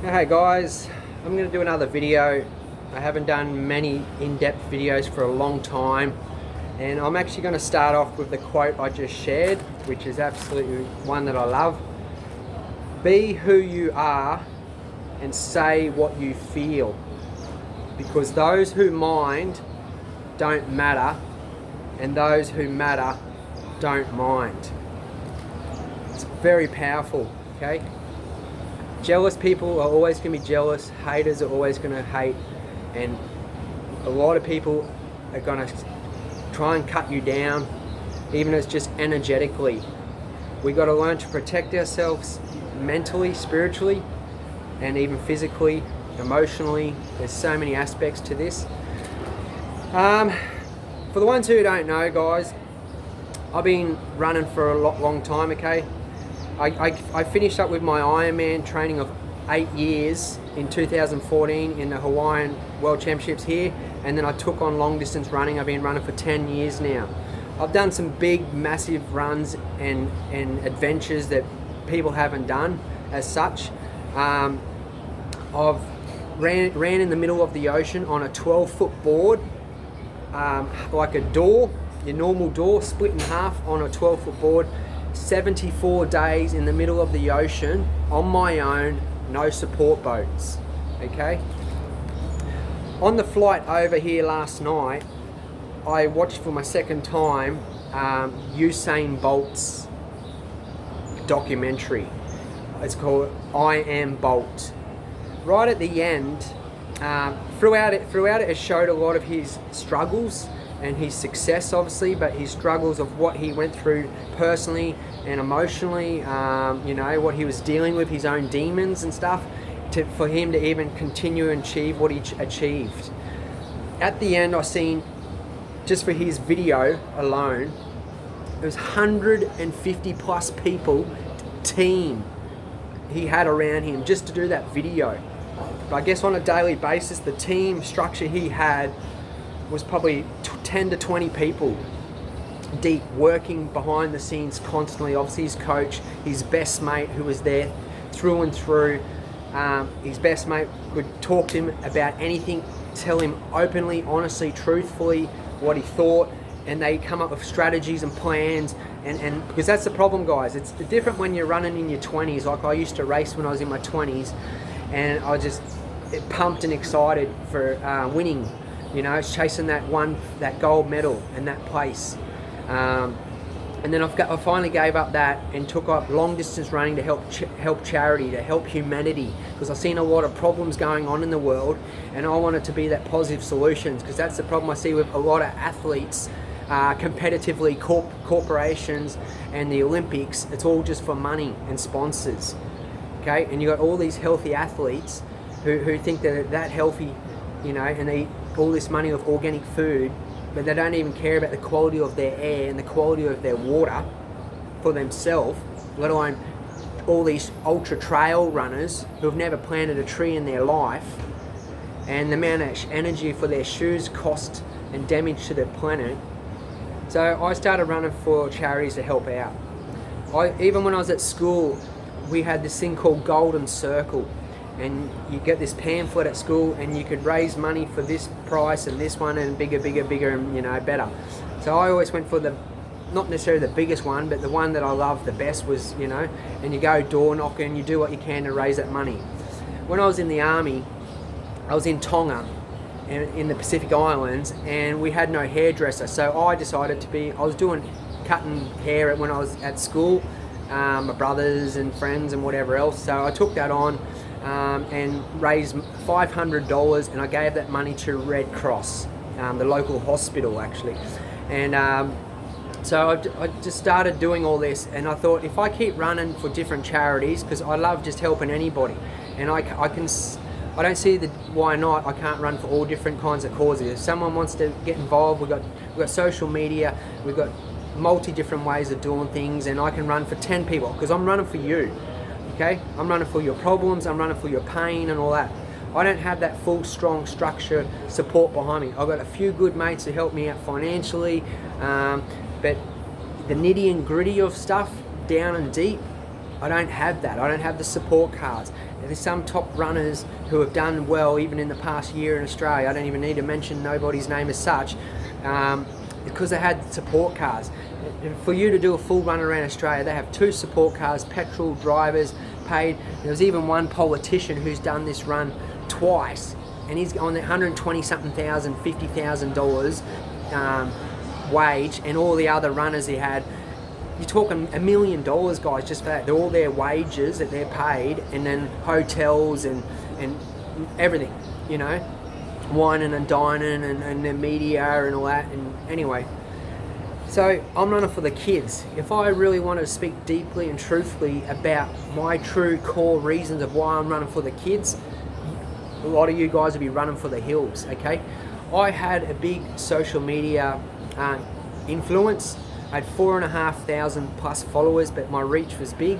Hey guys, I'm going to do another video. I haven't done many in-depth videos for a long time, and I'm actually going to start off with the quote I just shared, which is absolutely one that I love. Be who you are and say what you feel, because those who mind don't matter and those who matter don't mind. It's very powerful, okay? Jealous people are always going to be jealous, haters are always going to hate, and a lot of people are going to try and cut you down, even if it's just energetically. We got to learn to protect ourselves mentally, spiritually, and even physically, emotionally. There's so many aspects to this. For the ones who don't know, guys, I've been running for a long time, okay? I finished up with my Ironman training of 8 years in 2014 in the Hawaiian World Championships here, and then I took on long distance running. I've been running for 10 years now. I've done some big, massive runs and adventures that people haven't done as such. I've ran in the middle of the ocean on a 12-foot board, like a door, your normal door, split in half on a 12-foot board. 74 days in the middle of the ocean on my own, no support boats, okay? On the flight over here last night, I watched for my second time Usain Bolt's documentary. It's called I Am Bolt. Right at the end, throughout it showed a lot of his struggles and his success, obviously, but his struggles of what he went through personally and emotionally, what he was dealing with, his own demons and stuff, for him to even continue and achieve what he achieved. At the end, I seen, just for his video alone, there was 150 plus people, team he had around him just to do that video. But I guess on a daily basis, the team structure he had was probably 10 to 20 people deep, working behind the scenes constantly. Obviously his coach, his best mate who was there through and through. His best mate could talk to him about anything, tell him openly, honestly, truthfully what he thought, and they come up with strategies and plans, and because that's the problem, guys. It's different when you're running in your 20s. Like I used to race when I was in my 20s, and I just pumped and excited for winning. Chasing that gold medal and that place. And then I finally gave up that and took up long distance running to help charity, to help humanity, because I've seen a lot of problems going on in the world, and I wanted to be that positive solutions, because that's the problem I see with a lot of athletes, competitively, corporations and the Olympics. It's all just for money and sponsors, okay? And you got all these healthy athletes who think they're that healthy, and they eat all this money of organic food, but they don't even care about the quality of their air and the quality of their water for themselves, let alone all these ultra trail runners who have never planted a tree in their life, and the amount of energy for their shoes cost and damage to the planet. So I started running for charities to help out. Even when I was at school, we had this thing called Golden Circle, and you get this pamphlet at school, and you could raise money for this price and this one, and bigger and better. So I always went for not necessarily the biggest one, but the one that I loved the best was, and you go door knocking, you do what you can to raise that money. When I was in the army, I was in Tonga in the Pacific Islands, and we had no hairdresser, so I decided I was doing cutting hair when I was at school, my brothers and friends and whatever else, so I took that on and raised $500, and I gave that money to Red Cross, the local hospital actually. And so I just started doing all this, and I thought, if I keep running for different charities, because I love just helping anybody, and I don't see why not. I can't run for all different kinds of causes. If someone wants to get involved, we've got social media, we've got different ways of doing things, and I can run for 10 people, because I'm running for you. Okay, I'm running for your problems, I'm running for your pain and all that. I don't have that full, strong, structured support behind me. I've got a few good mates who help me out financially, but the nitty and gritty of stuff, down and deep, I don't have that. I don't have the support cars. There's some top runners who have done well even in the past year in Australia. I don't even need to mention nobody's name as such, because they had support cars. And for you to do a full run around Australia, they have 2 support cars, petrol, drivers, paid. There was even one politician who's done this run twice, and he's on the $120-something thousand, $50,000 wage, and all the other runners he had. You're talking $1 million, guys, just for that. They're all their wages that they're paid, and then hotels and everything, you know, whining and dining and the media and all that. And anyway, so I'm running for the kids. If I really want to speak deeply and truthfully about my true core reasons of why I'm running for the kids, a lot of you guys will be running for the hills, okay? I had a big social media influence. I had 4,500 plus followers, but my reach was big,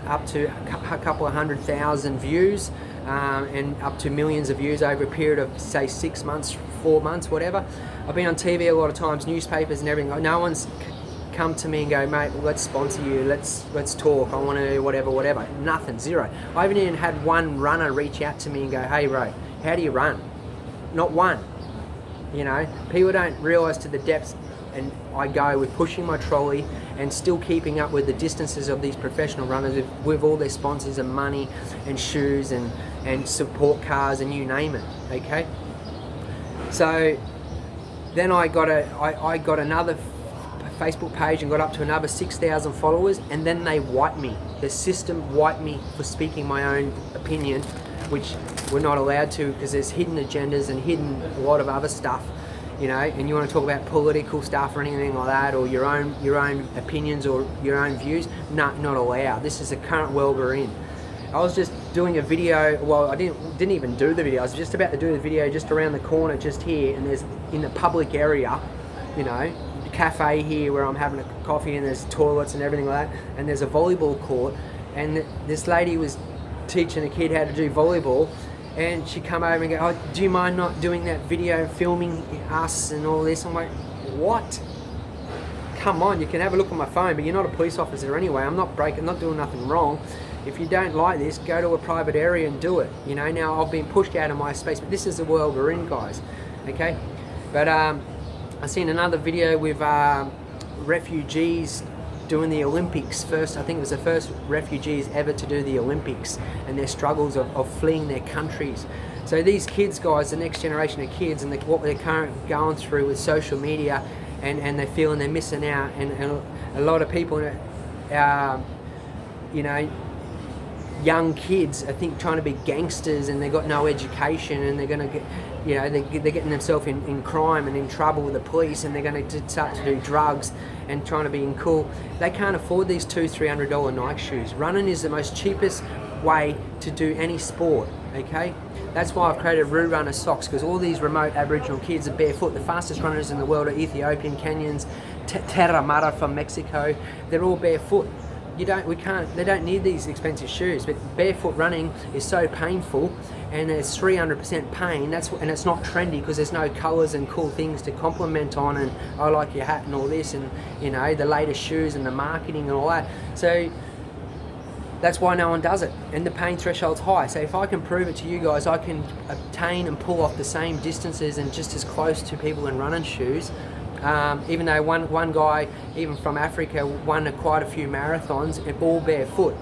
up to a couple of 100,000 views, and up to millions of views over a period of, say, 6 months, 4 months, whatever. I've been on TV a lot of times, newspapers and everything. No one's come to me and go, mate, well, let's sponsor you, let's talk, I want to do whatever. Nothing, zero. I haven't even had one runner reach out to me and go, hey, bro, how do you run? Not one. You know, people don't realise to the depths, and I go with pushing my trolley and still keeping up with the distances of these professional runners with all their sponsors and money and shoes and support cars and you name it, okay? So then I got another Facebook page and got up to another 6,000 followers, and then they wiped me. The system wiped me for speaking my own opinion, which we're not allowed to because there's hidden agendas and hidden a lot of other stuff. You know, and you want to talk about political stuff or anything like that, or your own opinions or your own views, not allowed. This is the current world we're in. I was just doing a video, well, I didn't even do the video. I was just about to do the video just around the corner, just here, and there's in the public area, you know, cafe here where I'm having a coffee, and there's toilets and everything like that, and there's a volleyball court, and this lady was teaching a kid how to do volleyball. And she come over and go, oh, do you mind not doing that video, filming us and all this? I'm like, what? Come on, you can have a look on my phone, but you're not a police officer anyway. I'm not doing nothing wrong. If you don't like this, go to a private area and do it. You know, now I've been pushed out of my space, but this is the world we're in, guys. Okay? But I seen another video with refugees doing the Olympics. First, I think it was the first refugees ever to do the Olympics, and their struggles of fleeing their countries. So these kids, guys, the next generation of kids, and what they're currently going through with social media, and they're feeling they're missing out, and a lot of people, you know, young kids, I think, trying to be gangsters, and they've got no education, and they're going to get, you know, they're getting themselves in crime and in trouble with the police, and they're going to start to do drugs and trying to be cool. They can't afford these $200-300 Nike shoes. Running is the most cheapest way to do any sport, okay? That's why I've created Roo Runner socks, because all these remote Aboriginal kids are barefoot. The fastest runners in the world are Ethiopian, Kenyans, Terra Mara from Mexico. They're all barefoot. They don't need these expensive shoes, but barefoot running is so painful, and it's 300% pain. And it's not trendy because there's no colours and cool things to compliment on, and I like your hat and all this, and you know, the latest shoes and the marketing and all that. So that's why no one does it, and the pain threshold's high. So if I can prove it to you guys, I can obtain and pull off the same distances and just as close to people in running shoes. Even though one guy, even from Africa, won quite a few marathons, all barefoot.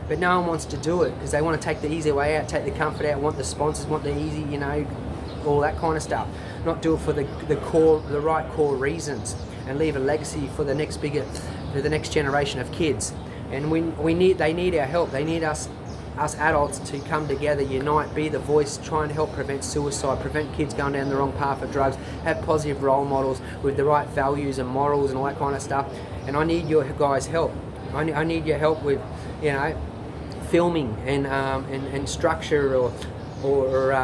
But no one wants to do it because they want to take the easy way out, take the comfort out, want the sponsors, want the easy, you know, all that kind of stuff. Not do it for the right core reasons, and leave a legacy for the next generation of kids. And they need our help. They need us adults to come together, unite, be the voice, try and help prevent suicide, prevent kids going down the wrong path of drugs, have positive role models with the right values and morals and all that kind of stuff. And I need your guys' help. I need your help with, you know, filming and structure or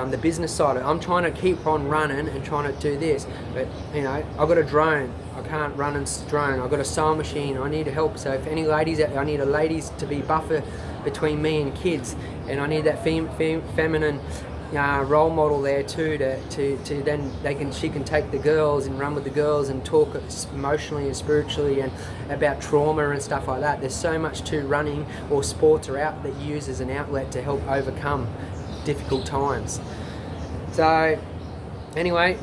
the business side. I'm trying to keep on running and trying to do this, but you know, I've got a drone. I can't run and drone. I've got a sewing machine. I need help. So if any ladies out there, I need a ladies to be buffer between me and kids, and I need that feminine role model there too, to then she can take the girls and run with the girls and talk emotionally and spiritually and about trauma and stuff like that. There's so much to running or sports or out that you use as an outlet to help overcome difficult times. So anyway,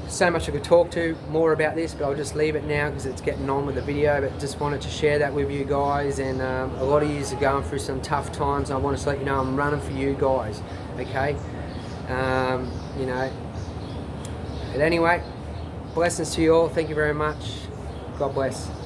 so much I could talk to more about this, but I'll just leave it now because it's getting on with the video. But just wanted to share that with you guys, and a lot of you are going through some tough times. I want to let you know I'm running for you guys, okay? You know, but anyway, blessings to you all. Thank you very much. God bless.